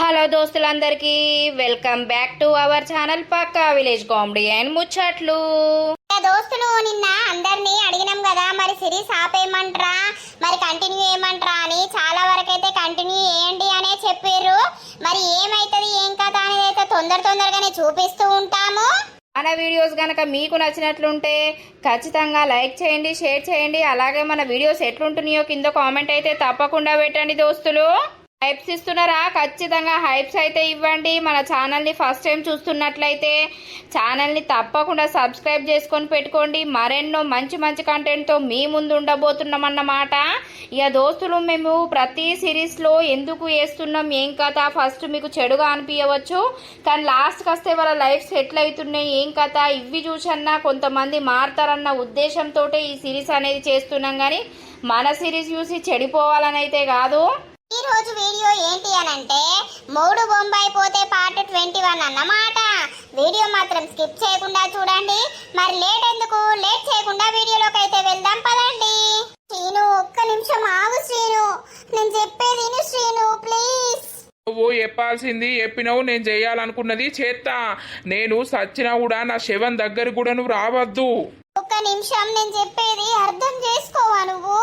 Hello దోస్తులందరికీ welcome back to our channel పక్కా village comedy and ముచ్చట్లు. దోస్తులు నిన్న అందరినీ అడిగినాం కదా, మరి సిరీస్ ఆపేయమంటారా మరి కంటిన్యూ చేయమంటారా అని. చాలా వరకు అయితే కంటిన్యూ చేయండి అనే చెప్పారు. మరి ఏమైతుంది ఏం కథ అనేది అయితే తొందరగానే చూపిస్తూ ఉంటాము. మన వీడియోస్ కనుక మీకు నచ్చినట్లుంటే ఖచ్చితంగా లైక్ చేయండి, షేర్ చేయండి. అలాగే మన వీడియోస్ ఎట్లుంటున్నాయో కింద కామెంట్ అయితే తప్పకుండా పెట్టండి దోస్తులు. హైప్స్ ఇస్తున్నారా? ఖచ్చితంగా హైప్స్ అయితే ఇవ్వండి. మన ఛానల్ని ఫస్ట్ టైం చూస్తున్నట్లయితే ఛానల్ని తప్పకుండా సబ్స్క్రైబ్ చేసుకొని పెట్టుకోండి. మరెన్నో మంచి కంటెంట్తో మీ ముందు ఉండబోతున్నామన్నమాట. ఇక దోస్తులు, మేము ప్రతి సిరీస్లో ఎందుకు వేస్తున్నాం ఏం కథ ఫస్ట్ మీకు చెడుగా అనిపించవచ్చు, కానీ లాస్ట్కి వస్తే వాళ్ళ లైఫ్ సెటిల్ అవుతున్నాయి ఏం కథ ఇవి చూసన్నా కొంతమంది మారుతారన్న ఉద్దేశంతో ఈ సిరీస్ అనేది చేస్తున్నాం. కానీ మన సిరీస్ చూసి చెడిపోవాలని అయితే కాదు. ఈ రోజు వీడియో ఏంటి అనంటే మూడు బొంబాయి పోతే పార్ట్ 21 అన్నమాట. వీడియో మాత్రం స్కిప్ చేయకుండా చూడండి. మరి లేట్ చేయకుండా వీడియోలోకి అయితే వెళ్దాం పదండి. శ్రీను ఒక్క నిమిషం ఆగు శ్రీను, నేను చెప్పేది విను శ్రీను ప్లీజ్. నువ్వు చెప్పాల్సింది చెప్పినావు, నేను చేయాలనుకున్నది చేస్తా. నేను సచ్చినా కూడా నా శవం దగ్గర కూడా నువ్వు రావద్దు. ఒక్క నిమిషం, నేను చెప్పేది అర్థం చేసుకోవా నువ్వు?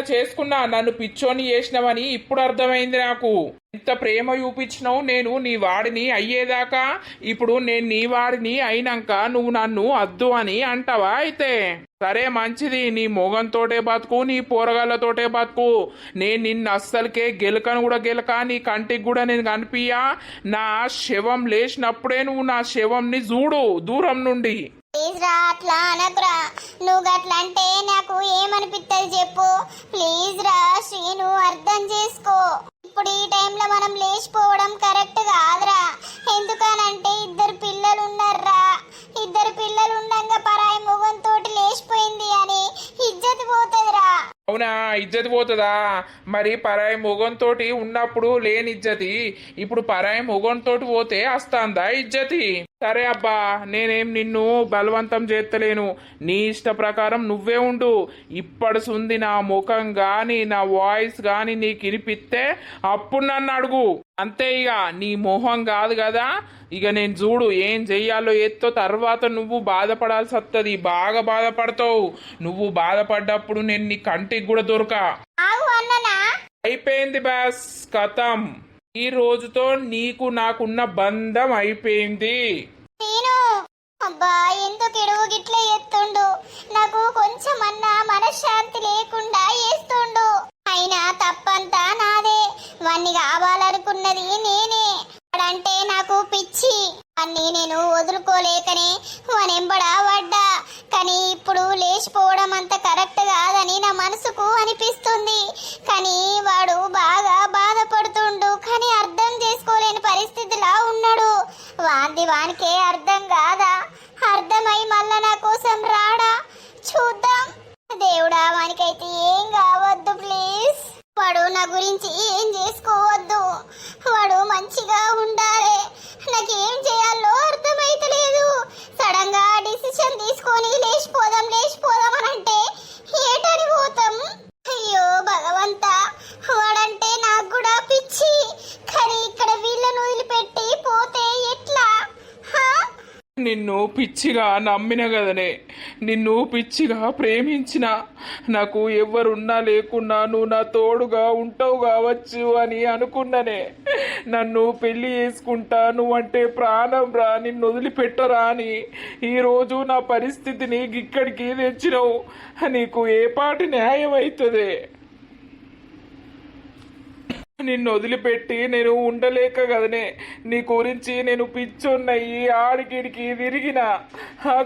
చేసుకున్నా నన్ను పిచ్చోని చేసినావని ఇప్పుడు అర్థమైంది నాకు. ఎంత ప్రేమ చూపించినావు నేను నీ వాడిని అయ్యేదాకా. ఇప్పుడు నేను నీ వాడిని అయినాక నువ్వు నన్ను అద్దు అని అంటావా? అయితే సరే మంచిది, నీ మొగంతోటే బతుకు, నీ పోరగాళ్ళతోటే బతుకు. నేను నిన్ను అస్సలకే గెలకను కూడా గెలక, నీ కంటికి కూడా నేను కనిపియా. నా శవం లేచినప్పుడే నువ్వు నా శవంని చూడు దూరం నుండి. ప్లీజ్ రా, అట్లా అనకురా. నువ్వు అట్లా అంటే నాకు ఏమనిపిస్తుంది చెప్పు. ప్లీజ్ రా శ్రీను, అర్థం చేసుకో. ఇప్పుడు ఈ టైంలో మనం లేచిపోవడం కరెక్ట్ కాదురా. ఎందుకనంటే ఇద్దరు పిల్లలు ఉన్నారా. ఇద్దరు పిల్లలు ఉండగా పరాయి మొగంతో లేచిపోయింది అని ఇజ్జత్ పోతుందిరా. అవునా, ఇజ్జతి పోతుందా? మరి పరాయి మొగంతోటి ఉన్నప్పుడు లేని ఇజ్జతి ఇప్పుడు పరాయి మొగంతోటి పోతే వస్తాందా ఇజ్జతి? సరే అబ్బా, నేనేం నిన్ను బలవంతం చేస్తలేను. నీ ఇష్ట ప్రకారం నువ్వే ఉండు. ఇప్పడుసుంది నా ముఖం గాని నా వాయిస్ గాని నీకు వినిపిస్తే అప్పుడు నన్ను అడుగు. అంతే, ఇక నీ మొహం కాదు కదా. ఇక నేను చూడు ఏం చెయ్యాలో ఎత్తో తర్వాత నువ్వు బాధపడాల్సి వస్తుంది. బాగా బాధపడతావు. నువ్వు బాధపడ్డప్పుడు నేను నీ కంటికి కూడా దొరకా. అయిపోయింది బాస్, కథం. ఈ రోజుతో నీకు నాకున్న బంధం అయిపోయింది. అబ్బా, ఎందుకు ఎడుగు గిట్లే ఎత్తుండు? నాకు కొంచెమన్నా మనశ్శాంతి లేకుండా చేస్తుండు. అయినా తప్పంతా నాదే. వాణ్ణి కావాలనుకున్నది నేనే. వాడంటే నాకు పిచ్చి. అన్ని నేను వదులుకోలేకనే వానెంబడా పడ్డా. కానీ ఇప్పుడు లేచిపోవడం అంత కరెక్ట్ కాదని నా మనసుకు అనిపిస్తుంది. కానీ వాడు బాగా బాధపడుతుండు, కానీ అర్థం చేసుకోలేని పరిస్థితిలా ఉన్నాడు. వానికే అర్థం కాదా? అర్థమై మళ్ళా నా కోసం రాడా? చూద్దాం. దేవుడా, వానికైతే ఏం కావద్దు ప్లీజ్. వాడు నా గురించి ఏం చేసుకోవద్దు. వాడు మంచిగా ఉండాలి. నాకేం చేయాలో అర్థమైతలేదు. సడన్ గా డిసిషన్ తీసుకొని లేచిపోదాం అని అంటే ఏటని పోతాం? అయ్యో భగవంతా, వాడంటే నాకు కూడా పిచ్చి. కానీ ఇక్కడ వీళ్ళను వదిలిపెట్టి పోతే ఎట్లా? నిన్ను పిచ్చిగా నమ్మిన కదనే, నిన్ను పిచ్చిగా ప్రేమించిన. నాకు ఎవరున్నా లేకున్నా నువ్వు నా తోడుగా ఉంటావు కావచ్చు అని అనుకున్నానే. నన్ను పెళ్లి చేసుకుంటా, నువ్వంటే ప్రాణం రా, నిన్ను వదిలిపెట్టరా అని ఈరోజు నా పరిస్థితిని ఇక్కడికి తెచ్చినావు. నీకు ఏ పాటి న్యాయం అవుతుంది? నిన్ను వదిలిపెట్టి నేను ఉండలేక కదనే. నీ గురించి నేను పిచ్చోన్నయ్యి ఆడికిడికి తిరిగిన.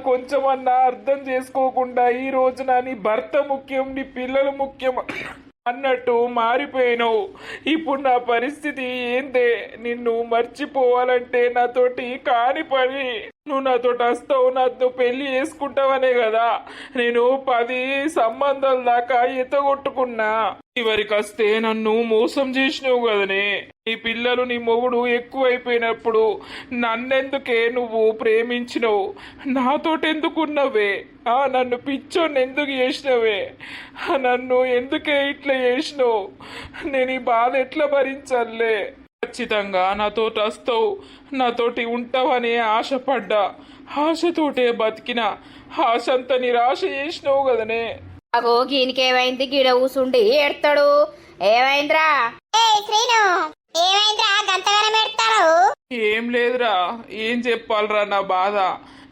కొంచెమన్నా అర్థం చేసుకోకుండా ఈ రోజున నీ భర్త ముఖ్యం, నీ పిల్లలు ముఖ్యం అన్నట్టు మారిపోయినావు. ఇప్పుడు నా పరిస్థితి ఏందే? నిన్ను మర్చిపోవాలంటే నాతోటి కాని పని. నువ్వు నాతోటి వస్తావు, నాతో పెళ్లి చేసుకుంటావనే కదా నేను 10 సంబంధాల దాకా ఎత్తగొట్టుకున్నా. చివరికి వస్తే నన్ను మోసం చేసినావు కదనే. నీ పిల్లలు నీ మొగుడు ఎక్కువైపోయినప్పుడు నన్నెందుకే నువ్వు ప్రేమించినవు? నాతోటెందుకున్నవే? నన్ను పిచ్చోని ఎందుకు చేసినవే? నన్ను ఎందుకే ఇట్లా చేసినావు? నేను ఈ బాధ ఎట్లా భరించాలే? ఖచ్చితంగా నాతోటి వస్తావు, నాతోటి ఉంటావనే ఆశపడ్డా, ఆశతోటే బతికిన, ఆశంతా నిరాశ చేసినావు కదనే. అగో గీనికేమైంది? గిడ కూసుండి ఎడతాడు. ఏమైందిరా? శ్రీను ఏమైందిరా గంతగానం ఎడతావు? ఏం లేదురా, ఏం చెప్పాలరా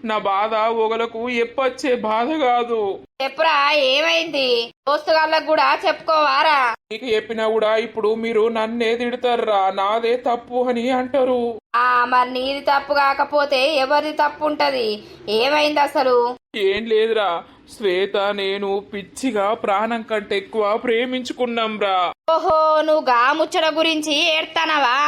నా బాధ ఒకలకు ఎప్పొచ్చే బాధ కాదు. చెప్పురా ఏమైంది? దోస్తుగాళ్ళకు కూడా చెప్పుకోవారా? నీకు చెప్పినా కూడా ఇప్పుడు మీరు నన్నే తిడతారా, నాదే తప్పు అని అంటారు. మరి నీది తప్పు కాకపోతే ఎవరిది తప్పు ఉంటది? ఏమైంది అసలు? ఏం లేదురా, శ్వేత నేను పిచ్చిగా ప్రాణం కంటే ఎక్కువ ప్రేమించుకున్నాంరా. ఓహో, నువ్వు గా ముచ్చట గురించి ఏడ్తానవా?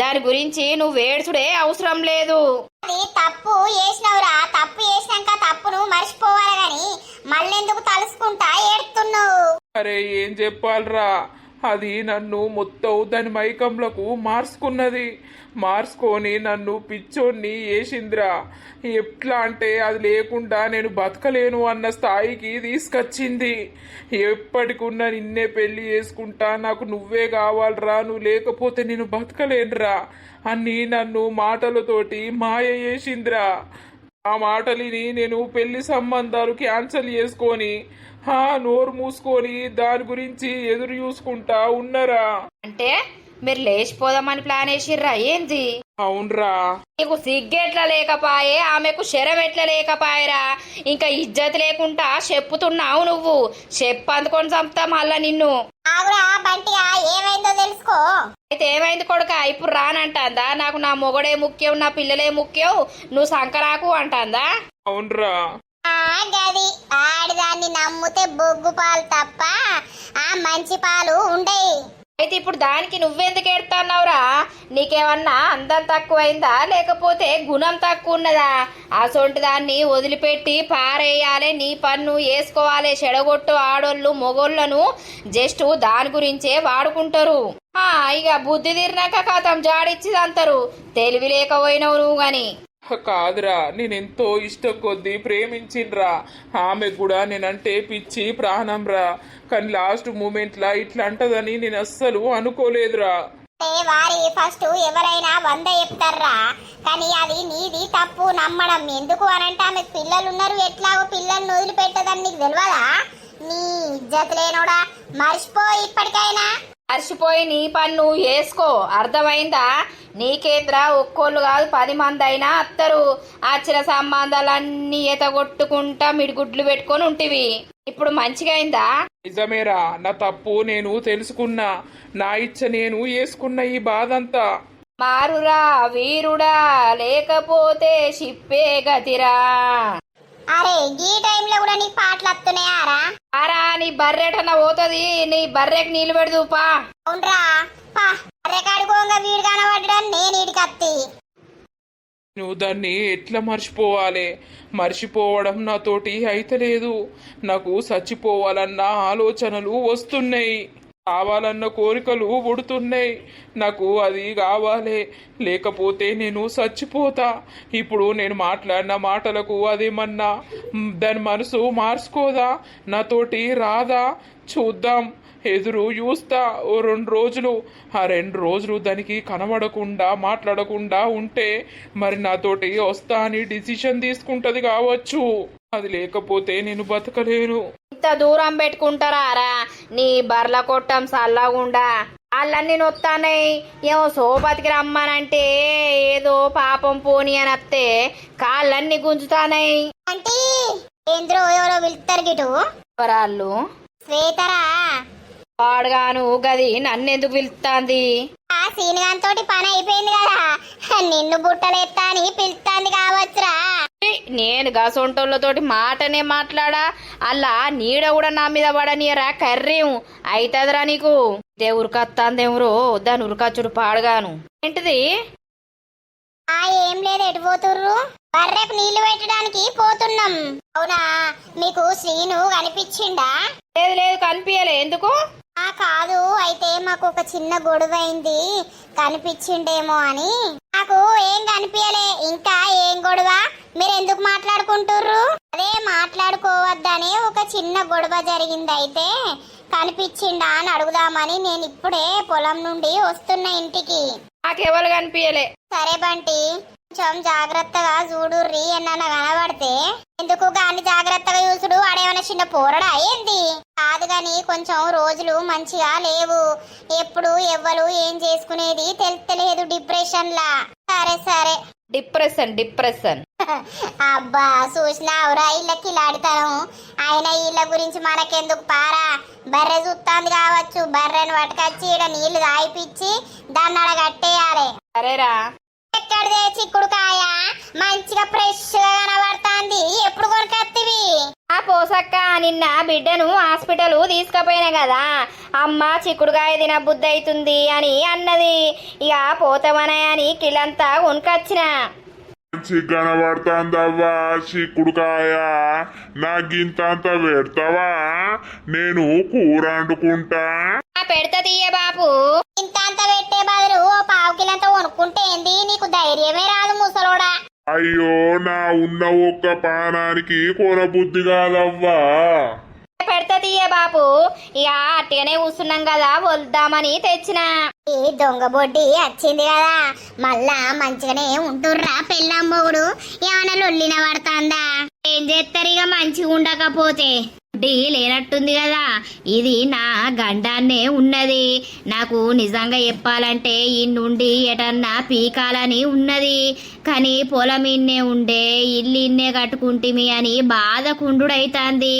దాని గురించి నువ్వు ఏడ్చుడే అవసరం లేదు. అది తప్పు చేసినవురా, తప్పు చేసినాక తప్పును మర్చిపోవాలి గాని మళ్ళెందుకు తలుసుకుంటా ఏడుతున్నావు? అరే ఏం చెప్పాలరా, అది నన్ను మొత్తం దాని మైకంలకు మార్చుకొని నన్ను పిచ్చోన్ని వేసిందిరా. ఎట్లా అంటే అది లేకుండా నేను బతకలేను అన్న స్థాయికి తీసుకొచ్చింది. ఎప్పటికున్న నిన్నే పెళ్లి చేసుకుంటా, నాకు నువ్వే కావాలరా, నువ్వు లేకపోతే నేను బతకలేనురా అని నన్ను మాటలతోటి మాయ చేసిందిరా. ఆ మాటలిని నేను పెళ్లి సంబంధాలు క్యాన్సిల్ చేసుకొని నోరు మూసుకొని దాని గురించి ఎదురు చూసుకుంటా ఉన్నరా. అంటే మీరు లేచిపోదామని ప్లాన్ వేసిర్రా ఏంది? అవునరా. నీకు సిగ్గెట్లా లేకపాయే, ఆమెకు శరం ఎట్లా లేకపాయరా? ఇంకా ఇజ్జత్ లేకుండా చెప్పుతున్నావు నువ్వు. చెప్పు అందుకొని చంపుతా మళ్ళా నిన్ను. ఆగురా బంటిగా, ఏమైందో తెలుసుకో. అయితే ఏమైంది కొడుక? ఇప్పుడు రానంటాందా? నాకు నా మొగడే ముఖ్యం, నా పిల్లలే ముఖ్యం, నువ్వు సంకరాకు అంటాందా? అవునరా. గది ఆడిదాన్ని నమ్మితే బొగ్గు పాలు తప్ప ఆ మంచి పాలు ఉండయి. అయితే ఇప్పుడు దానికి నువ్వెందుకు ఏడుతున్నావురా? నీకేమన్నా అందం తక్కువైందా లేకపోతే గుణం తక్కువ ఉన్నదా? అసొంటి దాన్ని వదిలిపెట్టి పారేయాలి, నీ పన్ను వేసుకోవాలి. చెడగొట్టు ఆడోళ్ళు మొగోళ్ళను జస్ట్ దాని గురించే వాడుకుంటారు. ఇక బుద్ధి తీరినాక కథం జాడిచ్చిదంటారు. తెలివి లేకపోయినావు నువ్వు గాని. కాదురా, నేనెంతో ఇష్టం కొద్దీ ప్రేమించిన్రా. ఆమె కూడా నేనంటే పిచ్చి ప్రాణంరా. కానీ లాస్ట్ మూమెంట్ లా ఇట్లా అంటదని నేను అస్సలు అనుకోలేదురా. వారి ఫస్ట్ ఎవరైనా 100 చెప్తారా, కానీ అది నీది తప్పు నమ్మడం. ఎందుకు అనంటే ఆమెకు పిల్లలున్నారు, ఎట్లాగో పిల్లల్ని వదిలిపెట్టదని నీకు తెలియదా? నీ ఇజ్జత్ లేనోడా, మర్చిపో ఇప్పటికైనా. మర్చిపోయి నీ పన్ను వేసుకో, అర్థమైందా? నీకేంద్రా, ఒక్కోళ్ళు కాదు 10 మంది అయినా అత్తరు. వచ్చిన సంబంధాలన్నీ ఎతగొట్టుకుంటా మిడిగుడ్లు పెట్టుకొని ఉంటివి. ఇప్పుడు మంచిగా అయిందా? నిజమేరా, నా తప్పు నేను తెలుసుకున్నా. నా ఇచ్చ నేను వేసుకున్న ఈ బాధంతా. మారురా వీరుడా, లేకపోతే షిప్పే గతిరా. అరే ఈ టైంలో కూడా నీకు పాటలు వస్తున్నాయారా? అరా నీ బర్రెటన్న పోతుంది, నీ బర్రెకి నీళ్ళు పెడదుపా. అవునరా, బర్రె కడుకోగా వీడు కనబడ్డాను నేను ఇడికి అత్తి. నువ్వు దాన్ని ఎట్లా మర్చిపోవడం నాతోటి అయితలేదు. నాకు చచ్చిపోవాలన్న ఆలోచనలు వస్తున్నాయి, కావాలన్న కోరికలు పుడుతున్నాయి. నాకు అది కావాలి, లేకపోతే నేను చచ్చిపోతా. ఇప్పుడు నేను మాట్లాడిన మాటలకు అదేమన్నా దాని మనసు మార్చుకోదా? నాతోటి రాదా? చూద్దాం, ఎదురు చూస్తా ఓ 2 రోజులు. ఆ 2 రోజులు దానికి కనబడకుండా మాట్లాడకుండా ఉంటే మరి నాతోటి వస్తా అని డిసిషన్ తీసుకుంటది కావచ్చు. అది లేకపోతే నేను బతకలేను. ఇంత దూరం పెట్టుకుంటారా? నీ బర్ల కొట్టం సల్లగుండా వాళ్ళన్నీ నొత్తానాయి. ఏమో సోపతికి రమ్మనంటే ఏదో పాపం పోని అని అత్తే కాళ్ళన్నీ గుంజుతానాయి. అంటే ఏంద్రో ఎవరో పిలుస్తారు గిటు. ఎవరాళ్ళు? శ్వేతరా. వాడుగాను గది నన్నెందుకు పిలుస్తాంది? ఆ సీనిగాంతోటి పని అయిపోయింది కదా, నిన్ను బుట్టలేస్తా అని పిలుస్తాంది కావచ్చురా. నేను గసొంటోళ్ళతోటి మాటనే మాట్లాడా, అలా నీడ కూడా నా మీద పడనీయరా కర్రీం అయితదిరా నీకు. ఉరకత్తాందేమరో దాని ఉరకచ్చుడు పాడుగాను. ఏంటిది? ఏం లేదు, ఎటు పోతుర్రు? బర్రెపు నీళ్లు పెట్టడానికి పోతున్నాం. అవునా, మీకు శ్రీను కనిపించిండా? లేదు కనిపించలే. ఎందుకు? కాదు, అయితే మాకు ఒక చిన్న గొడవ అయింది, కనిపించిండేమో అని. నాకు ఏం కనిపించలే. ఇంకా ఏం గొడవ? మీరు ఎందుకు మాట్లాడుకుంటుర్రు? అదే మాట్లాడుకోవద్దని ఒక చిన్న గొడవ జరిగింది, అయితే కనిపించిండా అని అడుగుదామని నేను ఇప్పుడే పొలం నుండి వస్తున్న ఇంటికి. నాకెవరు కనిపించలే. సరే బంటి కొంచెం జాగ్రత్తగా చూడుర్రి ఎన్న కనబడితే. ఎందుకు గాని జాగ్రత్తగా చూసుడు, వాడేమైనా చిన్న పోరడా ఏంది? కాదు గాని కొంచెం రోజులు మంచిగా లేవు. ఎప్పుడు ఎవ్వరు ఏం చేసుకునేది తెలుస్తలేదు డిప్రెషన్ లా. సరే సరే డిప్రెషన్ అబ్బా చూసినావురా ఇళ్ళకి లాడతాను. ఆయన ఇళ్ళ గురించి మనకెందుకు పారా. బర్రె చూస్తాంది కావచ్చు, బర్రెను పట్టుకొచ్చి ఈడ నీళ్లు తాగిపిచ్చి దాన్ని అడ కట్టేయాలి. సరేరా. ఎక్కడిదే చిక్కుడుకాయ మంచిగా ఫ్రెష్ గా కనబడుతుంది. ఎప్పుడు కొనుకొత్తివి? ఆ పోసక్క నిన్న బిడ్డను హాస్పిటల్ తీసుకుపోయినా కదా, అమ్మ చిక్కుడుకాయ తిన బుద్ధి అవుతుంది అని అన్నది. ఇక పోతామనని కిలంతా కొనుకొచ్చిన. కనబడుతుందవ్వా చిక్కుడుకాయ, నాకింత పెడతావా? నేను కూర వండుకుంటా. పెడతా తీయ బాపు. ఇంత అంత పెట్టే బదులు ఓ పావు కిలంత కొనుక్కుంటే ఏంది? నీకు ధైర్యమే రాదు ముసలోడా. అయ్యో నా ఉన్న ఒక్క పానానికి కొనబుద్ధి కాదవ్వా. పెడతా తీయ బాపు. ఇక అట్టిగానే కూర్చున్నాం కదా వద్దామని తెచ్చిన. ఈ దొంగ బొడ్డి వచ్చింది కదా, మళ్ళా మంచిగానే ఉంటుర్రా పెళ్ళాం మొగుడు. ఏమైనా లొల్లిన పడుతుందా? ఏం చేస్తారు ఇక మంచిగా ఉండకపోతే. డి లేనట్టుంది కదా, ఇది నా గండాన్నే ఉన్నది. నాకు నిజంగా చెప్పాలంటే ఈ నుండి ఎటన్నా పీకాలని ఉన్నది. కానీ పొలం ఇన్నే ఉండే ఇల్లు ఇన్నే కట్టుకుంటిమి అని బాధకుండుడైతాంది.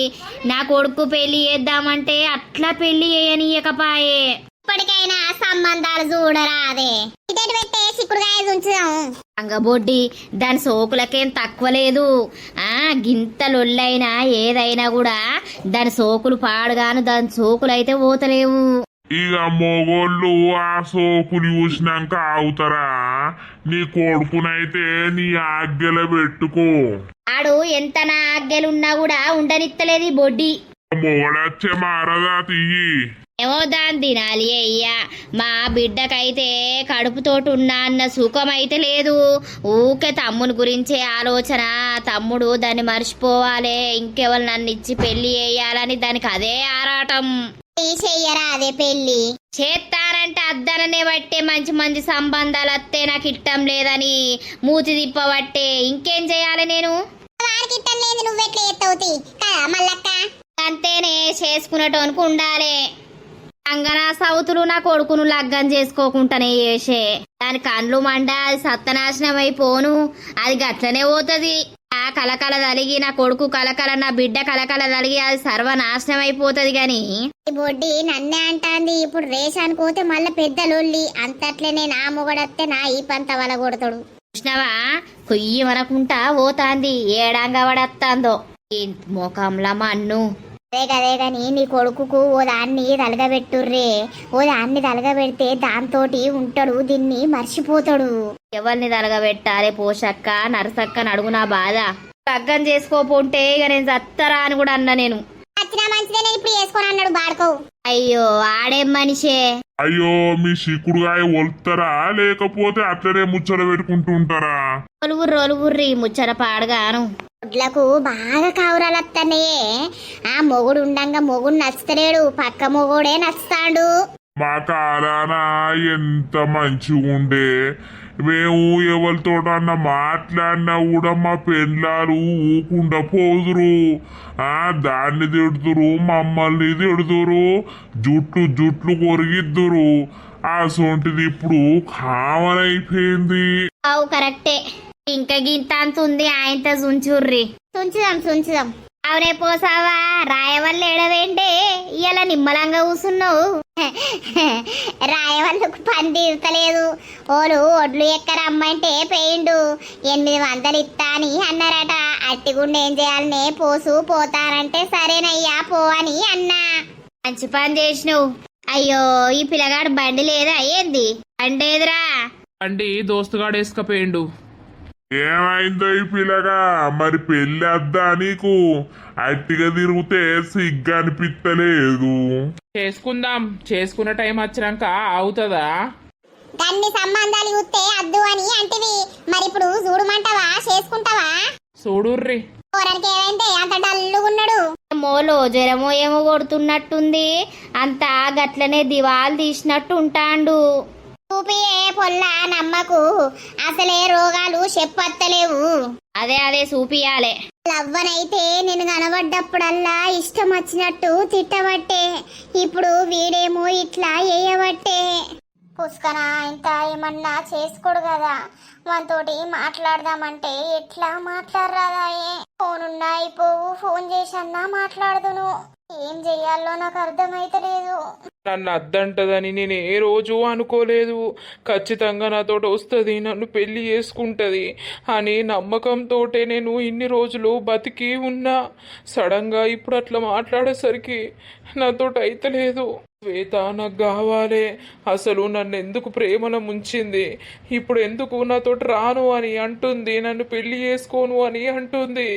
నా కొడుకు పెళ్లి చేద్దామంటే అట్లా పెళ్లి చేయనీయకపాయే. ఇప్పటికైనా సంబంధాలు చూడరా. అదే ఇటు పెట్టే చిక్కుడుకాయ ఉంచుదాం. అంగబొడ్డి దాని సోకులకేం తక్కువ లేదు. గింత లొల్లైనా ఏదైనా కూడా దాని సోకులు పాడుగాను, దాని సోకులు అయితే పోతలేవు. ఇక మొగోళ్ళు ఆ సోకులు చూసినాక ఆగుతారా? నీ కొడుకునైతే నీ ఆజ్ఞలో పెట్టుకో. ఆడు ఎంత నా ఆజ్ఞలున్నా కూడా ఉండనిత్తలేదు ఈ బొడ్డి. మొగడచ్చే మారదా తీయి. ఏమో దాన్ని తినాలి అయ్యా. మా బిడ్డకైతే కడుపుతోటి ఉన్నా అన్న సుఖం అయితే లేదు. ఊకే తమ్ముని గురించే ఆలోచన. తమ్ముడు దాన్ని మర్చిపోవాలి, ఇంకెవరు నన్ను ఇచ్చి పెళ్లి చేయాలని దానికి అదే ఆరాటం. చెయ్యరా అదే పెళ్లి. చేస్తానంటే అద్దననే బట్టే మంచి మంచి సంబంధాలు వస్తే నాకు ఇష్టం లేదని మూతి తిప్పబట్టే. ఇంకేం చేయాలి నేను? వారికి ఇట్టం లేదు, నువ్వెట్లా ఎత్తవుతి కదా మల్లక్క. అంతేనే చేసుకునేటోనికి ఉండాలి. అంగనా సౌతులు నా కొడుకును లగ్గం చేసుకోకుండానే చేసే. దాని కండ్లు మండ, అది సత్తనాశనం అయిపోను. అది గట్లనే పోతుంది. ఆ కలకల తలిగి నా కొడుకు కలకల, నా బిడ్డ కలకల తలిగి అది సర్వనాశనం అయిపోతుంది. గాని ఈ బొడ్డి నన్నే అంటాంది. ఇప్పుడు రేషానికి పోతే మళ్ళీ పెద్ద లొల్లి. అంతట్లనే నా మొగడత్తే నా ఈ పంత వల కొడతాడు. చూసినవా కొయ్యి మనకుంటా పోతాంది. ఏడాంగా పడత్తాందో ఈ మోకంలా మన్ను. అదే గాని నీ కొడుకుకు ఓ దాన్ని తలగబెట్టుర్రే. ఓ దాన్ని తలగబెడితే దాంతోటి ఉంటాడు, దీన్ని మర్చిపోతాడు. ఎవరిని తలగబెట్టాలి? పోషక్క నరసక్క నడుగు నా బాధ. లగ్గం చేసుకోపోంటే ఇక నేను చత్తరా అని కూడా అన్నా నేను. వచ్చినా మంచిదే, నేను ఇప్పుడు చేసుకొని అన్నాడు బాడుకో. అయ్యో ఆడేం మనిషే. అయ్యో మీ చిక్కుడుకాయ వలుతారా లేకపోతే అట్లనే ముచ్చట పెట్టుకుంటూ ఉంటారా? ఒలుగుర్రి ముచ్చట పాడగాను. వడ్లకు బాగా కావురాలు వస్తాయే. ఆ మొగుడు ఉండంగా మొగుడు నచ్చలేడు, పక్క మొగుడే నచ్చుతాడు. మా కాలాన ఎంత మంచిగా ఉండే. మేము ఎవరితోటన్నా మాట్లాడినా కూడా మా పెళ్ళాలు ఊకుండా పోదురు. దాన్ని తిడుతురు, మమ్మల్ని తిడుతురు, జుట్లు కొరిగిద్దురు. ఆ సొంటిది ఇప్పుడు కామన్ అయిపోయింది. అవు కరెక్టే. ఇంకా గింత అంత ఉంది ఆయనతో సుంచుర్రి. తుంచుదాం. అవునే పోసావా రాయవల్ల ఏడవేంటే ఇలా నిమ్మలంగా కూసున్నావు. రాయవల్లకు పని తీర్తలేదు. ఓడు ఒడ్లు ఎక్కర అమ్మంటే పెయిండు 800 ఇస్తా అని అన్నారట. అట్టిగుండి ఏం చేయాలనే పోసు పోతానంటే సరేనయ్యా పో అని అన్నా. మంచి పని చేసినావు. అయ్యో ఈ పిల్లగాడు బండి లేదా ఏంది? బండి ఏదిరా? అండి దోస్తుగాడు వేసుకపోయిండు. ఏమైందో ఈ పిల్లగా? మరి పెళ్ళి వద్దా నీకు? అట్టిగా తిరిగితే సిగ్గు అనిపిస్తలేదు. చేసుకున్న టైం వచ్చినాక అవుతుందా? దాన్ని సంబంధాలు చూస్తే అద్దు అని అంటివి. మరి ఇప్పుడు చూడమంటావా, చేసుకుంటావా? చూడుర్రి. పోరానికి ఏమైంది అంత డల్లుగున్నాడు? మోలో జ్వరమో ఏమో కొడుతున్నట్టుంది. అంతా గట్లనే దివాలు తీసినట్టు ఉంటాండు. చూపియే పొల్లా నమ్మకు, అసలే రోగాలు చెప్పత్తలేవు. అదే చూపియాలే. లవ్వనైతే నేను కనబడ్డప్పుడల్లా ఇష్టం వచ్చినట్టు తిట్టబట్టే, ఇప్పుడు వీడేమో ఇట్లా వేయబట్టే. పుష్కన ఇంత ఏమన్నా చేసుకోడు కదా, మనతోటి మాట్లాడదామంటే ఎట్లా మాట్లాడరాదాయే. ఫోనున్నా అయిపోవు, ఫోన్ చేసన్నా మాట్లాడదును. ఏం చెయ్యాలో నాకు అర్థమైతలేదు. నన్ను అద్దంటదని నేను ఏ రోజు అనుకోలేదు. ఖచ్చితంగా నాతోటి వస్తుంది, నన్ను పెళ్లి చేసుకుంటుంది అని నమ్మకంతో నేను ఇన్ని రోజులు బతికి ఉన్నా. సడన్గా ఇప్పుడు అట్లా మాట్లాడేసరికి నాతోటి అయితలేదు. శ్వేత నాకు కావాలి, అసలు నన్ను ఎందుకు ప్రేమలో ముంచింది, ఇప్పుడు ఎందుకు నాతోటి రాను అని అంటుంది, నన్ను పెళ్లి చేసుకోను అని అంటుంది.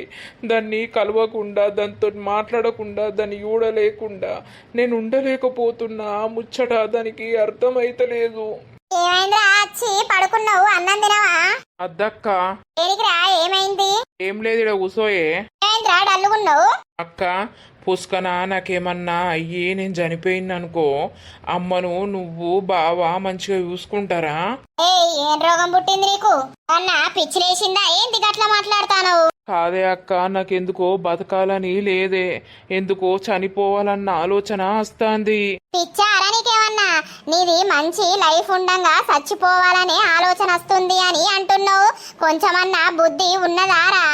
దాన్ని కలవకుండా, దాంతో మాట్లాడకుండా, దాన్ని చూడలేకుండా నేను ఉండలేకపోతున్నా. ముచ్చట దానికి అర్థమైతలేదు. ఏమైందిరా వచ్చి పడుకున్నావు? అన్నం తినవా? అద్దక్క దేనికిరా, ఏమైంది? ఏం లేదు, ఇక్కడ కూసోయే. ఏమైందిరా డల్లుగున్నావు? అక్క పుష్కన నాకేమన్నా అయ్యి నేను చనిపోయింది అనుకో, అమ్మను నువ్వు బావా మంచిగా చూసుకుంటారా? ఏం రోగం పుట్టింది నీకు? అన్న పిచ్చిలేసిందా ఏంది గట్లా మాట్లాడతాను? కాదే అక్క, నాకెందుకో బతకాలని లేదే, ఎందుకో చనిపోవాలన్న ఆలోచన వస్తాంది. పిచ్చారా నీకేమన్నా? నీది మంచి లైఫ్ ఉండంగా చచ్చిపోవాలనే ఆలోచన వస్తుంది అని అంటున్నావు. కొంచెమన్నా బుద్ధి ఉన్నదారా?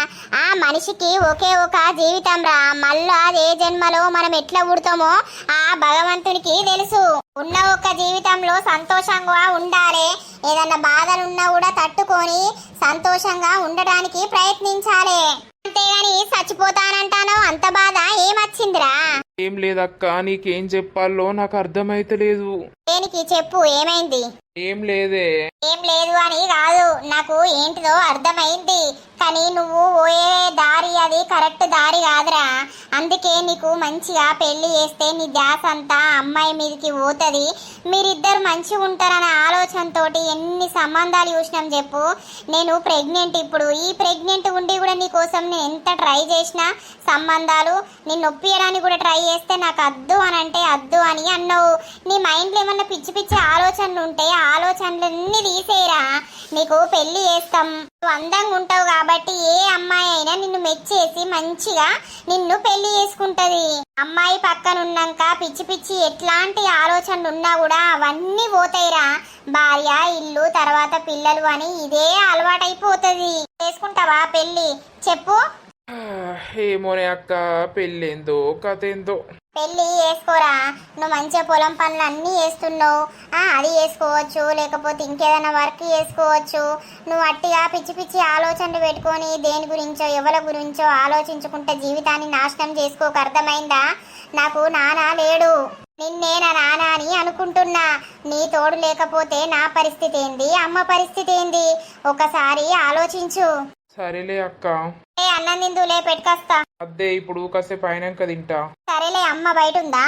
ఆ మనిషికి ఒకే ఒక జీవితం రా, మళ్ళా అదే జన్మలో మనం ఎట్లా పుడతామో ఆ భగవంతునికి తెలుసు. ఉన్న ఒక జీవితంలో సంతోషంగా ఉండాలి, ఏదన్నా బాధలున్నా కూడా తట్టుకొని సంతోషంగా ఉండడానికి ప్రయత్నించాలి. అంతేగాని చచ్చిపోతానంటానో అంత బాధ ఏమొచ్చిందిరా? ఏం లేదక్క, నీకేం చెప్పాలో నాకు అర్థమైతలేదు. దేనికి చెప్పు, ఏమైంది? ఏం లేదే. ఏం లేదు అని కాదు, నాకు ఏంటిదో అర్థమైంది. కానీ నువ్వు పోయే దారి అది కరెక్ట్ దారి కాదురా. అందుకే నీకు మంచిగా పెళ్లి చేస్తే నీ ధ్యాస అంతా అమ్మాయి మీదకి పోతుంది. మీరిద్దరు మంచిగా ఉంటారనే ఆలోచనతోటి ఎన్ని సంబంధాలు చూసినాం చెప్పు. నేను ప్రెగ్నెంట్, ఇప్పుడు ఈ ప్రెగ్నెంట్ ఉండి కూడా నీ కోసం నేను ఎంత ట్రై చేసినా సంబంధాలు నిన్ను ఒప్పియడానికి కూడా ట్రై చేస్తే నాకు అద్దు అని అంటే అద్దు అని అన్నావు. నీ మైండ్లో ఏమన్నా పిచ్చి పిచ్చి ఆలోచనలు ఉంటే ఆలోచనలన్నీ తీసేయరా, నీకు పెళ్లి చేస్తాం. నువ్వు అందంగా ఉంటావు కాబట్టి ఏ అమ్మాయి అయినా నిన్ను మెచ్చేసి మంచిగా నిన్ను పెళ్లి చేసుకుంటది. అమ్మాయి పక్కన ఉన్నాక పిచ్చి పిచ్చి ఎట్లాంటి ఆలోచనలు ఉన్నా కూడా అవన్నీ పోతాయిరా. భార్య, ఇల్లు, తర్వాత పిల్లలు అని ఇదే అలవాటైపోతుంది. చేసుకుంటావా పెళ్లి? చెప్పు. ఏమోనే అక్క, పెళ్ళేందో కథ ఏందో. పెళ్లి చేసుకోరా, నువ్వు మంచిగా పొలం పనులు అన్నీ చేస్తున్నావు. అది చేసుకోవచ్చు, లేకపోతే ఇంకేదైనా వర్క్ చేసుకోవచ్చు. నువ్వు అట్టిగా పిచ్చి పిచ్చి ఆలోచనలు పెట్టుకొని దేని గురించో ఎవరి గురించో ఆలోచించుకుంటే జీవితాన్ని నాశనం చేసుకోక, అర్థమైందా? నాకు నాన్న లేడు, నిన్నే నా నాన్న అని అనుకుంటున్నా. నీ తోడు లేకపోతే నా పరిస్థితి ఏంది, అమ్మ పరిస్థితి ఏంది? ఒకసారి ఆలోచించు. సరేలే అక్క. అన్నం తిందులే, పెట్టుకొస్తా. అదే ఇప్పుడు కాసేపు అయినాక తింటా. సరేలే, అమ్మ బయట ఉందా?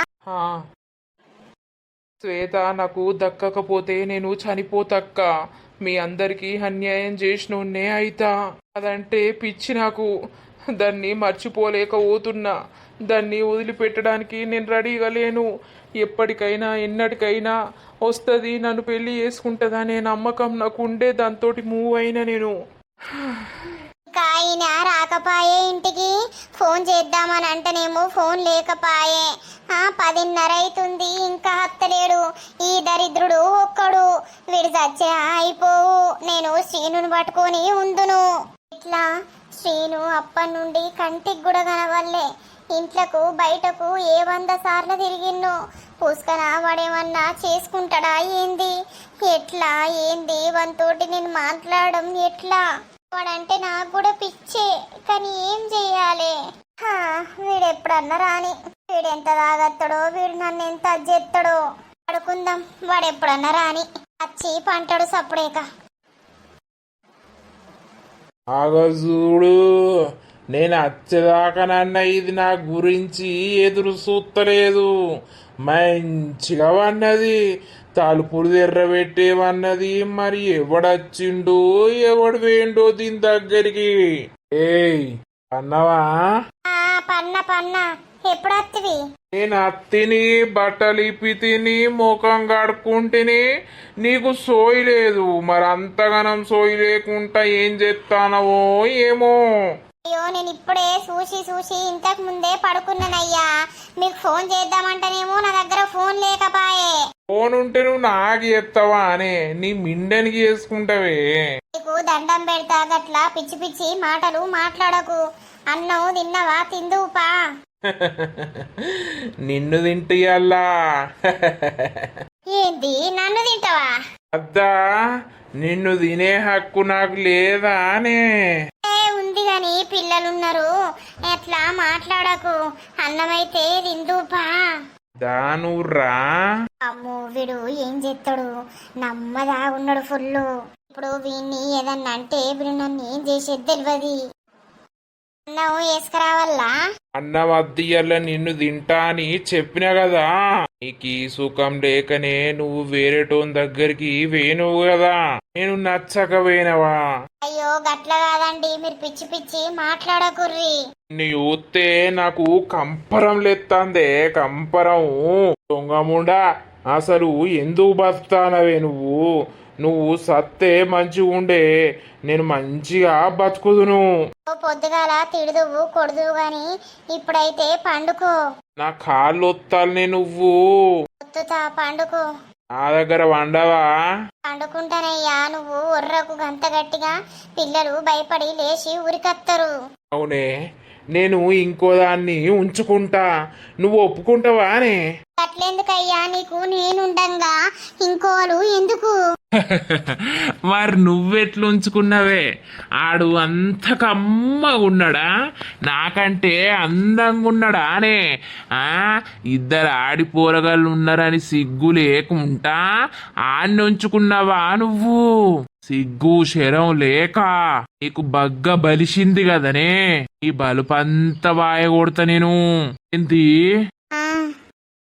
శ్వేత నాకు దక్కకపోతే నేను చనిపోతక్క. మీ అందరికీ అన్యాయం చేసినోన్నే అయితా. అదంటే పిచ్చి నాకు, దాన్ని మర్చిపోలేకపోతున్నా. దాన్ని వదిలిపెట్టడానికి నేను రెడీగా లేను. ఎప్పటికైనా ఎన్నటికైనా వస్తుంది, నన్ను పెళ్లి చేసుకుంటుందనే నమ్మకం నాకు ఉండే, దాంతో మూవ్ అయినా నేను. ఆయన రాకపాయే ఇంటికి, ఫోన్ చేద్దామని అంటేనేమో ఫోన్ లేకపాయే. 10:30 అవుతుంది, ఇంకా హత్తలేడు. ఈ దరిద్రుడు ఒక్కడు, వీడు చచ్చే అయిపోవు. నేను శ్రీనుని పట్టుకొని ఉందును. ఇట్లా శ్రీను అప్పటి నుండి కంటికి కూడా కనవల్లే. ఇంట్లకు బయటకు 100 సార్లు తిరిగిన్ను. పూసుకన వాడేమన్నా చేసుకుంటాడా ఏంది? ఎట్లా ఏంది వానితోటి నేను మాట్లాడడం ఎట్లా? వాడంటే నాకు కూడా పిచ్చే, కానీ ఏం చెయ్యాలి? వీడు ఎప్పుడన్నా రాని, వీడు ఎంత తాగత్తడో, వీడు నన్ను ఎంత అజ్జెత్తడో. పడుకుందాం, వాడు ఎప్పుడన్నా రాని వచ్చి పంటడు సప్పుడేక. ఆగజూడు, నేను వచ్చేదాకానన్న ఇది నా గురించి ఎదురు చూస్తలేదు. మంచిగా వన్నది, తలుపులు ఎర్రబెట్టేవన్నది. మరి ఎవడొచ్చిండు ఎవడు వేయండో దీని దగ్గరికి? ఏయ్, అన్నవా? పన్న ఎప్పుడొత్తివి? నేను అత్తిని బట్టలు ఇప్పి తిని ముఖం కడుక్కుంటేని నీకు సోయి లేదు. మరి అంతగానం సోయి లేకుండా ఏం చేస్తానవో ఏమో. అయ్యో నేను ఇప్పుడే చూసి ఇంతకు ముందే పడుకున్నానయ్యా. మీకు ఫోన్ చేద్దామంటేనేమో నా దగ్గర ఫోన్ లేకపాయే. ఫోన్ ఉంటే నువ్వు నాకు చేస్తావా అనే నీ మిండనికి చేసుకుంటావే. నీకు దండం పెడతా గట్లా పిచ్చి పిచ్చి మాటలు మాట్లాడకు. అన్నం తిన్నవా? తిందువుపా. నిన్ను తింటియల్లా. ఏంది నన్ను తింటావా? అద్దా నిన్ను తినే హక్కు నాకు లేదా అనే. ఉంది గాని పిల్లలున్నారు, ఎట్లా మాట్లాడకు. అన్నమైతే తిందువుపా. దానురా అమ్మో వీడు ఏం చేస్తాడు? నమ్మదా ఉన్నాడు ఫుల్. ఇప్పుడు వీణ్ణి ఏదన్నా అంటే వీడు నన్ను ఏం చేసేది తెలియదు. అన్నం వేసుకురావల్లా? అన్నం అద్దియల్ల నిన్ను తింటా అని చెప్పినా కదా. నీకు ఈ సుఖం లేకనే నువ్వు వేరేటోన్ దగ్గరికి వేణువు కదా. నేను నచ్చక వేనవా? అయ్యో గట్ల కాదండి, మీరు పిచ్చి పిచ్చి మాట్లాడకుర్రి. నీ చూస్తే నాకు కంపరం లెత్తాందే, కంపరం. దొంగముండా అసలు ఎందుకు బతుకుతానవే నువ్వు? నువ్వు సత్తే మంచిగా ఉండే నేను మంచిగా బతుకుదును. పొద్దుగాల తిడుదువు కొడుదువు గాని ఇప్పుడైతే పండుకో. నా కాళ్ళు ఒత్తాలనే నువ్వు. ఒత్తుతా పండుకో. నా దగ్గర వండవా? పండుకుంటానయ్యా. నువ్వు ఒర్రకు గంత గట్టిగా పిల్లలు భయపడి లేచి ఉరికత్తరు. అవునే, నేను ఇంకో దాన్ని ఉంచుకుంటా. నువ్వు ఒప్పుకుంటావా అనే? అట్లెందుకయ్యా, నీకు నేనుండంగా ఇంకోలు ఎందుకు? మరి నువ్వెట్లుంచుకున్నావే? ఆడు అంత కమ్మగా ఉన్నాడా? నాకంటే అందంగా ఉన్నాడా అనే? ఇద్దరు ఆడిపోరగాళ్ళు ఉన్నారని సిగ్గు లేకుండా ఆడిని ఉంచుకున్నావా నువ్వు? సిగ్గు శరం లేక నీకు బగ్గ బలిసింది కదనే. ఈ బలుపంతా వాయ కొడతా నేను. ఏంటి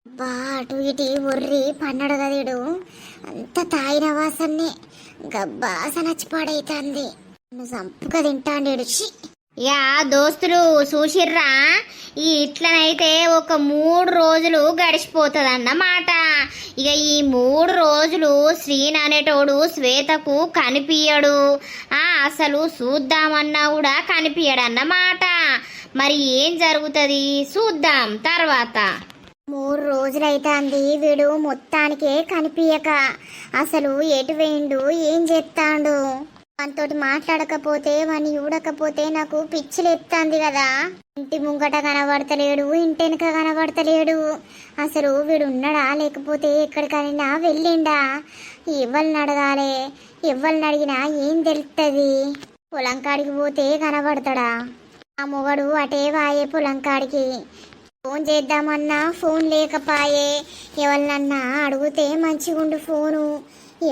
బా అటు ఇటు ఒర్రి పన్నడు కదీడు. అంత తాగిన వాసన్నే గబ్బాస నచ్చిపాడైతుంది. నువ్వు సంపుగా తింటాండేడు. యా దోస్తులు చూసిర్రా, ఈ ఇట్లనైతే ఒక 3 రోజులు గడిచిపోతుందన్నమాట. ఇక ఈ 3 రోజులు శ్రీన్ అనేటోడు శ్వేతకు కనిపించడు. అసలు చూద్దామన్నా కూడా కనిపించడన్నమాట. మరి ఏం జరుగుతుంది చూద్దాం తర్వాత. 3 రోజులైతాంది వీడు మొత్తానికే కనిపించక. అసలు ఎటు వేయండు, ఏం చేస్తాడు? మనతోటి మాట్లాడకపోతే వాడిని చూడకపోతే నాకు పిచ్చిలెత్తాంది కదా. ఇంటి ముంగట కనబడతలేడు, ఇంటి వెనక కనబడతలేడు. అసలు వీడు ఉన్నాడా లేకపోతే ఎక్కడికైనా వెళ్ళిండా? ఎవరిని అడగాలి? ఎవరిని అడిగినా ఏం తెలుస్తుంది? పొలం కాడికి పోతే కనబడతాడా? ఆ మొగడు అటే వాయే పొలం కాడికి. ఫోన్ చేద్దామన్నా ఫోన్ లేకపాయే. ఎవరినన్నా అడిగితే మంచిగుండు ఫోను.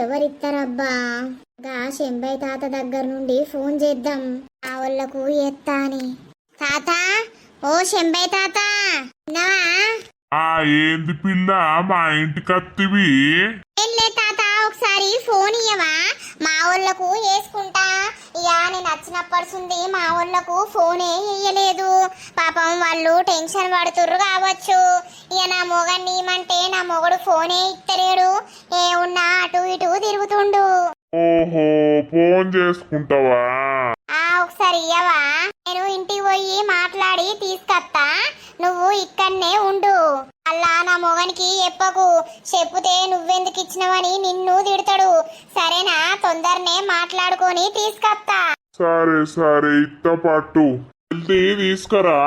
ఎవరిస్తారబ్బా? గా శంబై తాత దగ్గర నుండి ఫోన్ చేద్దాం. ఆ వాళ్ళకు ఎత్తా అని. తాత, ఓ శంబై తాత, ఉన్నావా? ఏంది పిల్ల మా ఇంటికి అత్తివి? ఏం లే తాత, ఒకసారి ఫోన్ ఇయ్యవా? మా వాళ్ళకు వేసుకుంటా. ఇక నేను వచ్చినప్పటిసుంది మా వాళ్ళకు ఫోనే ఇయ్యలేదు. పాపం వాళ్ళు టెన్షన్ పడుతుర్రు కావచ్చు. ఇక నా మొగన్ని ఇమ్మంటే నా మొగడు ఫోనే ఇత్తలేడు. ఏమున్నా అటు ఇటు తిరుగుతుండు. ఓహో, ఫోన్ చేసుకుంటావా? ఒకసారి ఇయ్యవా? నేను ఇంటికి పోయి మాట్లాడి తీసుకొస్తా. నువ్వు ఇక్కడనే ఉండు. అలా నా మొగనికి చెప్పకు. చెప్పుతే నువ్వెందుకు ఇచ్చినవని నిన్ను తిడతాడు. సరేనా? తొందరనే మాట్లాడుకొని తీసుకొస్తా. సరే సరే, ఇత్త పట్టు. వెళ్తే తీసుకురా.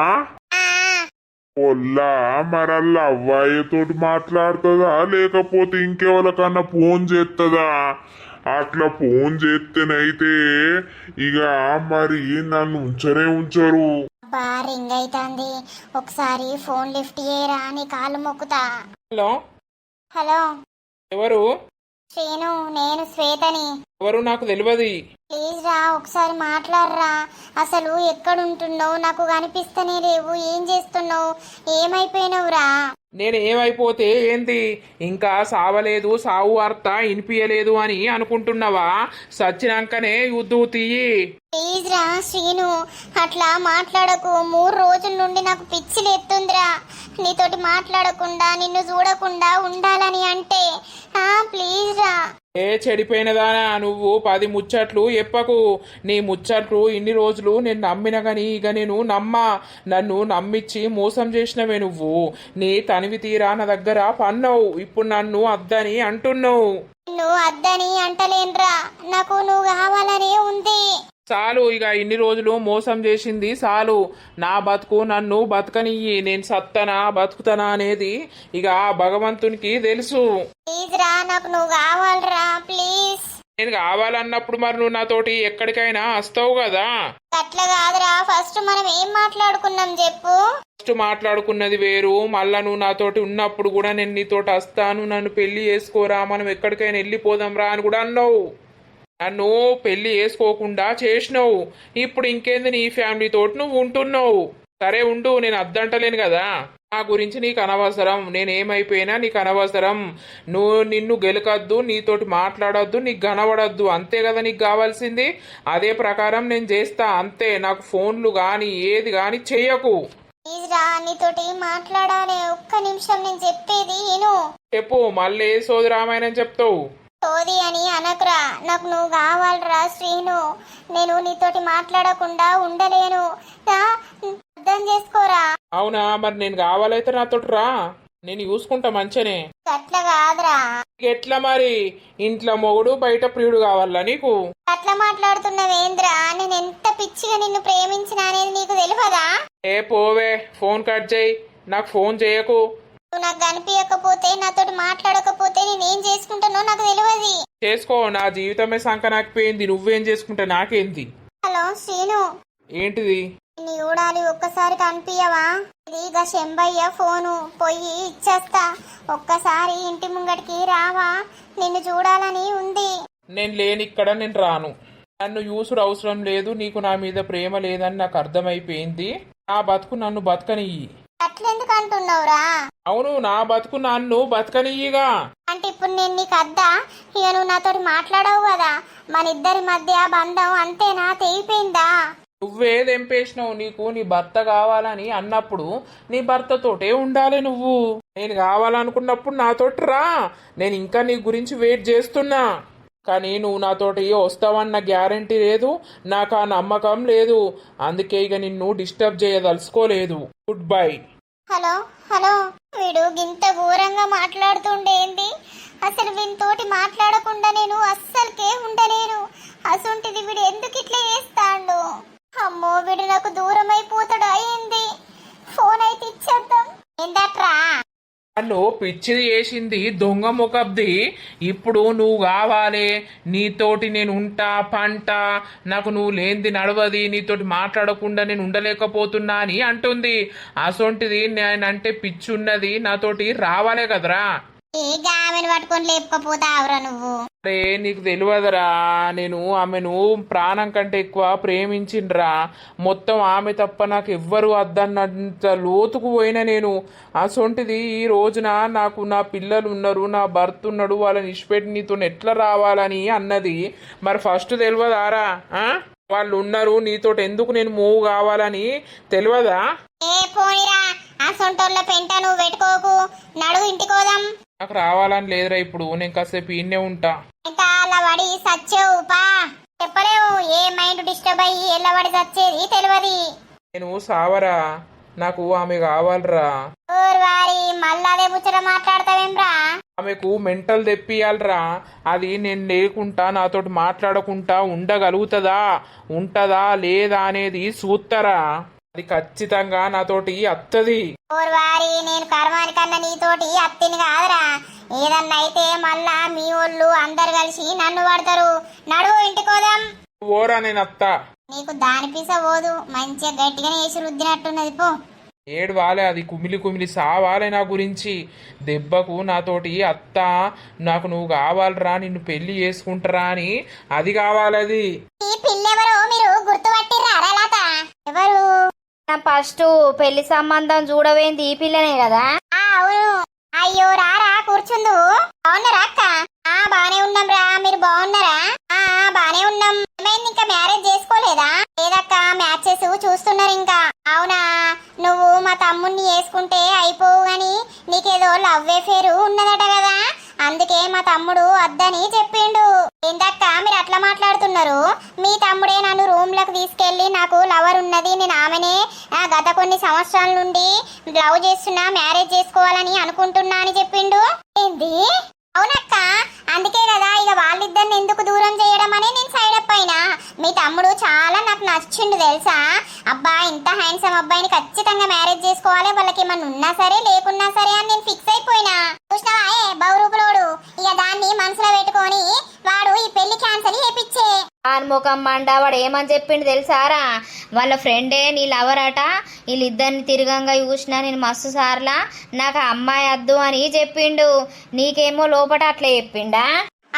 పొల్లా మరల్లా అవ్వాయితోటి మాట్లాడుతుందా లేకపోతే ఇంకెవరికన్నా ఫోన్ చేస్తుందా? అట్లా ఫోన్ చేస్తేనైతే ఇక మరి నన్ను ఉంచనే ఉంచరు. రింగ్ అయితాంది. ఒకసారి ఫోన్ లిఫ్ట్ చేయరా, నీ కాలు మొక్కుతా. హలో హలో, ఎవరు? శ్రీను, నేను శ్వేతని. ఎవరు నాకు తెలియదు. ప్లీజ్ రా, ఒకసారి మాట్లాడరా. అసలు ఎక్కడుంటున్నావు? నాకు కనిపిస్తనే లేవు. ఏం చేస్తున్నావు? ఏమైపోయినావురా? నేను ఏమైపోతే ఏంది, ఇంకా సావలేదు, సావు వార్త ఇనిపియలేదు అని అనుకుంటున్నావా? సచ్చినాకనే యుద్ధు తీయి. ప్లీజ్ రా శ్రీను, అట్లా మాట్లాడకు. 3 రోజుల నుండి నాకు పిచ్చి లేస్తుందిరా నీతోటి మాట్లాడకుండా, నిన్ను చూడకుండా ఉండాలని అంటే. ప్లీజ్ రా. ఏ చెడిపోయినదానా, నువ్వు 10 ముచ్చట్లు చెప్పకు. నీ ముచ్చట్లు ఇన్ని రోజులు నేను నమ్మిన గాని ఇక నేను నన్ను నమ్మించి మోసం చేసినవే నువ్వు. నీ తనివి తీరా నా దగ్గర పన్నావు, ఇప్పుడు నన్ను అద్దని అంటున్నావు. నువ్వు అద్దని అంటలేనురా, నాకు నువ్వు కావాలనే ఉంది. చాలు, ఇక ఇన్ని రోజులు మోసం చేసింది చాలు. నా బతుకు నన్ను బతకనియ్యి. నేను సత్తనా బతుకుతానా అనేది ఇక ఆ భగవంతునికి తెలుసు. ప్లీజ్ రా, నాకు నువ్వు కావాలరా ప్లీజ్. నేను కావాలన్నప్పుడు మరి నువ్వు నాతోటి ఎక్కడికైనా వస్తావు కదా. అట్లా కాదురా, ఫస్ట్ మనం ఏం మాట్లాడుకున్నాం చెప్పు. ఫస్ట్ మాట్లాడుకున్నది వేరు, మళ్ళా నువ్వు నాతోటి ఉన్నప్పుడు కూడా నేను నీతోటి వస్తాను, నన్ను పెళ్లి చేసుకోరా, మనం ఎక్కడికైనా వెళ్ళిపోదాం రా అని కూడా అన్నావు. నన్ను పెళ్లి చేసుకోకుండా చేసినావు. ఇప్పుడు ఇంకేంది, నీ ఫ్యామిలీ తోటి నువ్వు ఉంటున్నావు. సరే ఉండు, నేను అద్దంటలేను కదా. నా గురించి నీకు అనవసరం, నేనేమైపోయినా నీకు అనవసరం. నిన్ను గెలకద్దు, నీతోటి మాట్లాడొద్దు, నీకు కనబడద్దు, అంతే కదా నీకు కావాల్సింది. అదే ప్రకారం నేను చేస్తా అంతే. నాకు ఫోన్లు కానీ ఏది కానీ చెయ్యకు. ప్లీజ్ రా, నీతోటి మాట్లాడాలి. ఒక్క నిమిషం నేను చెప్పేది విను. చెప్పు, మళ్ళీ ఏ సోది రామాయణం చెప్తావు? సోది అని అనకురా, నాకు నువ్వు కావాలరా శ్రీను. నేను నీతోటి మాట్లాడకుండా ఉండలేను, అర్థం చేసుకోరా. అవునా, మరి నేను కావాలైతే నాతోటి రా, నేను చూసుకుంటా మంచినే. అట్లా కాదురా. ఎట్లా మరి? ఇంట్లో మొగుడు బయట ప్రియుడు కావాలా నీకు? అట్లా మాట్లాడుతున్నావేంద్రా? నేను ఎంత పిచ్చిగా నిన్ను ప్రేమించినా అనేది నీకు తెలియదా? ఏ పోవే, ఫోన్ కట్ చేయి, నాకు ఫోన్ చేయకు. నువ్వు నాకు కనిపించకపోతే, నాతోటి మాట్లాడకపోతే నేనేం చేసుకుంటానో నాకు తెలియదు. చేసుకో, నా జీవితమే సంకనాకపోయింది, నువ్వేం చేసుకుంటా నాకేంది. హలో శ్రీను. ఏంటిది? నీ చూడాలి, ఒక్కసారి కనిపించవా? ఇది ఇక శంబయ్య ఫోను, పోయి ఇచ్చేస్తా. ఒక్కసారి ఇంటి ముంగడికి రావా, నిన్ను చూడాలని ఉంది. నేను లేని ఇక్కడ నేను రాను. నన్ను చూసుడు అవసరం లేదు, నీకు నా మీద ప్రేమ లేదని నాకు అర్థమైపోయింది. నా బతుకు నన్ను బతకనియ్యి. అట్లెందుకు అంటున్నావురా? అవును, నా బతుకు నన్ను బతకనియ్యిగా. అంటే ఇప్పుడు నేను నీకు అద్దా? ఇక నువ్వు నాతోటి మాట్లాడవు కదా, మన ఇద్దరి మధ్య బంధం అంతేనా, తెగిపోయిందా? నువ్వే తెంపేసినావు. నీకు నీ భర్త కావాలని అన్నప్పుడు నీ భర్తతోటే ఉండాలి నువ్వు. నేను కావాలనుకున్నప్పుడు నాతోటి రా, నేను ఇంకా నీ గురించి వెయిట్ చేస్తున్నా. కానీ నువ్వు నాతోటి వస్తావన్న గ్యారంటీ లేదు, నాకు ఆ నమ్మకం లేదు. అందుకే ఇక నిన్ను డిస్టర్బ్ చేయదలుచుకోలేదు. Good bye. హలో హలో, వీడు గింత ఘోరంగా మాట్లాడుతుండేంది? అసలు వీనితోటి మాట్లాడకుండా నేను అస్సలకే ఉండలేను. అసొంటిది వీడు ఎందుకు ఇట్లా చేస్తాడు? అమ్మో, వీడు నాకు దూరం అయిపోతాడు. అయింది, ఫోన్ అయితే ఇచ్చేద్దాం. ఏందట్రా? నన్ను పిచ్చిది చేసింది దొంగ ముఖబ్ది. ఇప్పుడు నువ్వు కావాలి, నీతోటి నేను ఉంటా పంట, నాకు నువ్వు లేనిది నడవది, నీతోటి మాట్లాడకుండా నేను ఉండలేకపోతున్నా అని అంటుంది. అసొంటిది నేనంటే పిచ్చి ఉన్నది, నాతోటి రావాలే కదరా. ఏ గామెను పట్టుకొని లేపుకపోతావురా నువ్వు? అరే నీకు తెలియదురా, నేను ఆమెను ప్రాణం కంటే ఎక్కువ ప్రేమించిండ్రా. మొత్తం ఆమె తప్ప నాకు ఎవ్వరు వద్దన్నంత లోతుకు పోయినా నేను. అసొంటిది ఈ రోజున నాకు నా పిల్లలు ఉన్నారు, నా భర్త ఉన్నాడు, వాళ్ళని ఇష్టపెట్టి నీతో ఎట్లా రావాలని అన్నది. మరి ఫస్ట్ తెలియదారా? వాళ్ళు ఉన్నారు, నీతోటి ఎందుకు నేను మూవ్ కావాలని తెలియదా? ఏ పోనీరా, ఆ సొంటోళ్ళ పెంట నువ్వు పెట్టుకోకు, నడువు ఇంటికోదాం. నాకు రావాలని లేదురా, ఇప్పుడు నేను కాసేపు ఈయనే ఉంటా. ఇంకా అలా పడి సచ్చేవు పా, చెప్పలేవు. ఏ మైండ్ డిస్టర్బ్ అయ్యి ఎల్లబడి సచ్చేది తెలియదు. నేను సావరా, నాకు ఆమె కావాలరా. వారి మళ్ళా అదే ముచ్చట మాట్లాడతావేమ్రా? ఆమెకు మెంటల్ తెప్పియాలరా. అది నేను లేకుండా నాతోటి మాట్లాడకుండా ఉంటదా లేదా అనేది చూస్తారా. అది ఖచ్చితంగా నాతోటి అత్తది. వారి నేను కర్మానికన్నా నీతోటి అత్తిని కాదురా. ఏదన్నా అయితే మళ్ళా మీ ఊళ్ళు అందరు కలిసి నన్ను పడతారు. నడువు ఇంటికోదాం. ఓరా నేను అత్త. నీకు దాని పీస పోదు, మంచిగా గట్టిగానే వేసి రుద్దినట్టున్నది పో. ఏడు వాలే, అది కుమిలి సావాలే నా గురించి. దెబ్బకు నాతోటి అత్త, నాకు నువ్వు కావాలరా, నిన్ను పెళ్లి చేసుకుంటారా అని అది కావాలది. ఈ పిల్లెవరో మీరు గుర్తుపట్టిర్రా లత? ఎవరు? ఫస్ట్ పెళ్లి సంబంధం చూడవేంది ఈ పిల్లనే కదా. అవును. అయ్యో రారా కూర్చుందు. బాగున్నారా అక్క? బానే ఉన్నాం రా, మీరు బాగున్నారా? బానే ఉన్నాం. ఏమైంది, ఇంకా మ్యారేజ్ చేసుకోలేదా? లేదక్క, మ్యాచెస్ చూస్తున్నారు ఇంకా. అవునా, నువ్వు మా తమ్ముణ్ణి చేసుకుంటే అయిపోవు గాని నీకేదో లవ్ అఫేర్ ఉన్నదట కదా, అందుకే మా తమ్ముడు వద్దని చెప్పిండు. ఏందక్క మీరు అట్లా మాట్లాడుతున్నారు? మీ తమ్ముడే నన్ను రూమ్ లకు తీసుకెళ్లి నాకు లవర్ ఉన్నది, నేను ఆమెనే గత కొన్ని సంవత్సరాల నుండి లవ్ చేస్తున్నా, మ్యారేజ్ చేసుకోవాలని అనుకుంటున్నా అని చెప్పిండు. ఏంది? అవునక్క, అందుకే కదా ఇక వాళ్ళిద్దరిని ఎందుకు దూరం చేయడం అని నేను సైడ్ అప్ అయినా. మీ తమ్ముడు చాలా నాకు నచ్చిండు తెలుసా. అబ్బా ఇంత హ్యాండ్సమ్ అబ్బాయిని ఖచ్చితంగా మ్యారేజ్ చేసుకోవాలి, వాళ్ళకి ఏమన్నా ఉన్నా సరే లేకున్నా సరే అని నేను ఫిక్స్ అయిపోయినా. చూసినావా బహురూపులోడు, ఇక దాన్ని మనసులో పెట్టుకొని వాడు ఈ పెళ్లి క్యాన్సల్ చేపిచ్చే. ఆన్ముఖం మండ వాడు ఏమని చెప్పిండు తెలుసారా? వాళ్ళ ఫ్రెండే నీ లవర్ అట, వీళ్ళిద్దరిని తిరగంగా చూసినా నేను మస్తు సార్లా, నాకు ఆ అమ్మాయి వద్దు అని చెప్పిండు. నీకేమో లోపట అట్లా చెప్పిండా?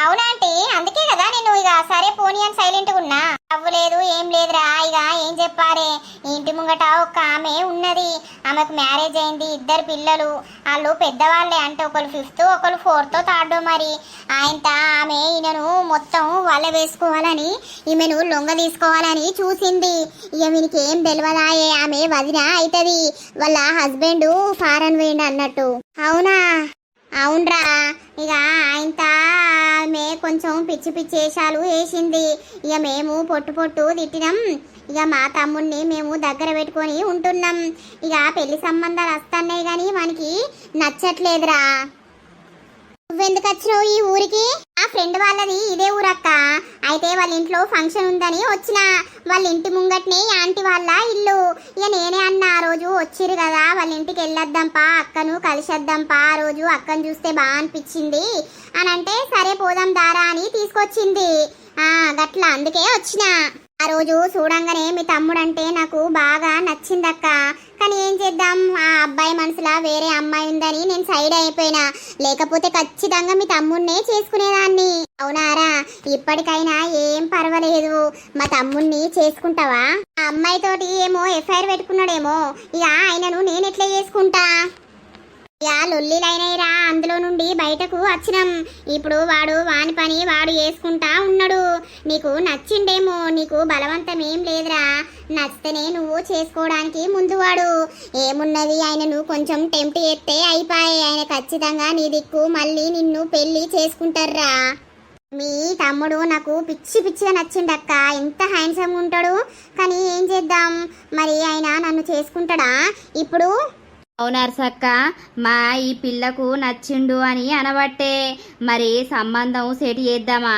అవునా ఆంటీ, అందుకే కదా నేను ఇక సరే పోనీ అని సైలెంట్ గా ఉన్నా. అవ్వలేదు ఏం లేదురా, ఇక ఏం చెప్పారే, ఇంటి ముంగట ఒక ఆమె ఉన్నది, ఆమెకు మ్యారేజ్ అయింది, 2 పిల్లలు. వాళ్ళు పెద్దవాళ్ళే, అంటే ఒకరు 5th ఒకరు 4th 3rd. మరి ఆయనత ఆమె ఈయనను మొత్తం వల వేసుకోవాలని, ఈమెను లొంగ తీసుకోవాలని చూసింది. ఇక వీనికి ఏం తెలియదాయే, ఆమె వదిన అవుతుంది, వాళ్ళ హస్బెండ్ ఫారెన్ వేయండి అన్నట్టు. అవునా? అవునరా, ఇక ఆయనత ఆమె కొంచెం పిచ్చి పిచ్చి వేషాలు వేసింది. ఇక మేము పొట్టు తిట్టినాం. ఇక మా తమ్ముడిని మేము దగ్గర పెట్టుకొని ఉంటున్నాం. ఇక పెళ్లి సంబంధాలు వస్తున్నాయి కానీ మనకి నచ్చట్లేదురా. నువ్వెందుకు వచ్చినావు ఈ ఊరికి? ఆ ఫ్రెండ్ వాళ్ళది ఇదే ఊరక్క, అయితే వాళ్ళ ఇంట్లో ఫంక్షన్ ఉందని వచ్చిన. వాళ్ళ ఇంటి ముంగట్నే ఆంటీ వాళ్ళ ఇల్లు. ఇక నేనే అన్న, ఆ రోజు వచ్చిరు కదా వాళ్ళ ఇంటికి వెళ్ళొద్దాంపా, అక్కను కలిసేద్దాంపా, ఆ రోజు అక్కను చూస్తే బాగా అనిపించింది అని అంటే, సరే పోదాం దారా అని తీసుకొచ్చింది. గట్లా అందుకే వచ్చిన. ఆ రోజు చూడంగానే మీ తమ్ముడు అంటే నాకు బాగా నచ్చిందక్క, కానీ ఏం చేద్దాం, ఆ అబ్బాయి మనసులా వేరే అమ్మాయి ఉందని నేను సైడ్ అయిపోయినా, లేకపోతే ఖచ్చితంగా మీ తమ్ముడినే చేసుకునేదాన్ని. అవునారా? ఇప్పటికైనా ఏం పర్వాలేదు, మా తమ్ముడిని చేసుకుంటావా? ఆ అమ్మాయితోటి ఏమో ఎఫ్ఐఆర్ పెట్టుకున్నాడేమో, ఇక ఆయనను నేను ఎట్లా చేసుకుంటా? లొల్లిలైనరా, అందులో నుండి బయటకు వచ్చినాం. ఇప్పుడు వాడు వాని పని వాడు చేసుకుంటా ఉన్నాడు. నీకు నచ్చిండేమో, నీకు బలవంతం ఏం లేదురా, నచ్చితేనే నువ్వు చేసుకోవడానికి ముందు వాడు. ఏమున్నది, ఆయనను కొంచెం టెంప్ట్ చేస్తే అయిపోయి, ఆయన ఖచ్చితంగా నీ దిక్కు మళ్ళీ నిన్ను పెళ్లి చేసుకుంటారా. మీ తమ్ముడు నాకు పిచ్చి పిచ్చిగా నచ్చిండక్క, ఎంత హ్యాండ్సమ్ ఉంటాడు, కానీ ఏం చేద్దాం మరి, ఆయన నన్ను చేసుకుంటాడా ఇప్పుడు? అవునర్సక్క, మా ఈ పిల్లకు నచ్చిండు అని అనబట్టే మరి సంబంధం సెట్ చేద్దామా,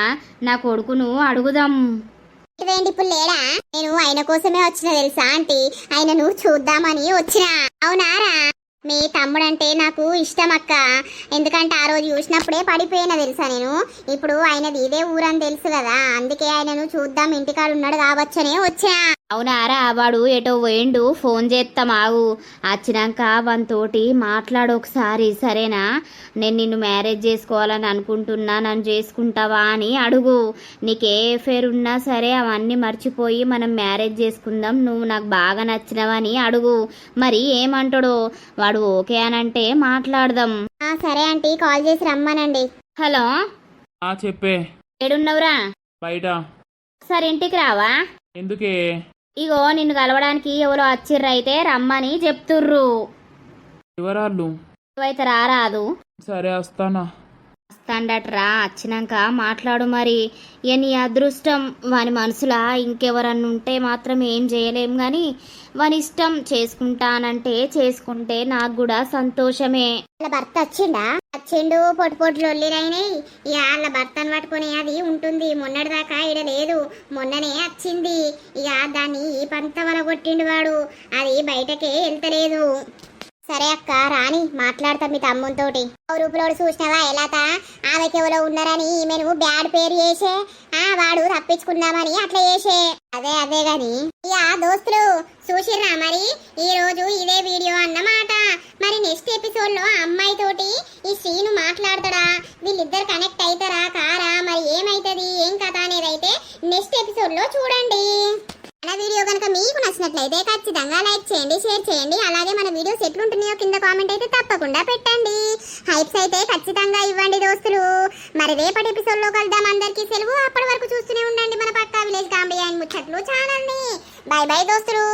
నా కొడుకును అడుగుదాం. ఇప్పుడు లేడా? నేను ఆయన కోసమే వచ్చిన తెలుసా ఆంటీ, ఆయనను చూద్దామని వచ్చిన. అవునారా? మీ తమ్ముడంటే నాకు ఇష్టం అక్క, ఎందుకంటే ఆ రోజు చూసినప్పుడే పడిపోయినా తెలుసా నేను. ఇప్పుడు ఆయనది ఇదే ఊరని తెలుసు కదా, అందుకే ఆయనను చూద్దాం ఇంటికాడ ఉన్నాడు కావచ్చనే వచ్చా. అవునారా? వాడు ఎటో పోయిండు, ఫోన్ చేస్తాం ఆగు, వచ్చినాక వానితోటి మాట్లాడు ఒకసారి, సరేనా? నేను నిన్ను మ్యారేజ్ చేసుకోవాలని అనుకుంటున్నా, నన్ను చేసుకుంటావా అని అడుగు. నీకు ఏ అఫేర్ ఉన్నా సరే అవన్నీ మర్చిపోయి మనం మ్యారేజ్ చేసుకుందాం, నువ్వు నాకు బాగా నచ్చినవని అడుగు. మరి ఏమంటాడో, వాడు ఓకే అని అంటే మాట్లాడదాం. సరే ఆంటీ, కాల్ చేసి రమ్మనండి. హలో చెప్పే. ఏడున్నవురా? బయట. సరే ఇంటికి రావా? ఎందుకే? ఇగో నిన్ను కలవడానికి ఎవరో వచ్చిర్రైతే రమ్మని చెప్తుర్రు. ఎవరాళ్ళు? నువ్వైతే రారాదు. సరే వస్తానా. వస్తాండట్రా, వచ్చినాక మాట్లాడు. మరి ఇక నీ అదృష్టం, వాని మనసులా ఇంకెవరన్నా ఉంటే మాత్రం ఏం చేయలేం కానీ వాని ఇష్టం, చేసుకుంటానంటే చేసుకుంటే నాకు కూడా సంతోషమే. వాళ్ళ భర్త వచ్చిండు, పొట్టు లొల్లిరైనాయి. ఇక వాళ్ళ భర్తను పట్టుకుని అది ఉంటుంది, మొన్నటిదాకా ఈడ లేదు, మొన్ననే వచ్చింది. ఇక దాన్ని ఈ పంత వలగొట్టిండు వాడు, అది బయటకే వెళ్తలేదు. సరే అక్క రాని, మాట్లాడతాం మీ తమ్ముతోటి. రూపులోడు చూసినావా ఎలాతా, ఆమెకి ఎవరో ఉన్నారని ఈమెను బ్యాడ్ పేరు చేసే, వాడు తప్పించుకుందామని అట్లా చేసే. అదే గాని ఇక దోస్తులు చూసిర్రా మరి, ఈ రోజు ఇదే వీడియో అన్నమాట. మరి నెక్స్ట్ ఎపిసోడ్ లో అమ్మాయి తోటి ఈ శ్రీను మాట్లాడతాడా, వీళ్ళిద్దరు కనెక్ట్ అవుతారా కారా, మరి ఏమైతుంది ఏం కథ అనేది అయితే నెక్స్ట్ ఎపిసోడ్ లో చూడండి. వీడియో కనుక మీకు నచ్చినట్లయితే ఖచ్చితంగా లైక్ చేయండి, షేర్ చేయండి. అలాగే మన వీడియోస్ ఎట్లుంటున్నాయో కింద కామెంట్ అయితే తప్పకుండా పెట్టండి. హైప్స్ అయితే ఖచ్చితంగా ఇవ్వండి దోస్తులు. మరి రేపటి ఎపిసోడ్ లో కలుద్దాం. అందరికీ సెలవు. అప్పటి వరకు చూస్తూనే ఉండండి మన పక్కా విలేజ్ కామెడీ అండ్ ముచ్చట్లు ఛానల్ ని. బై బై దోస్తులు.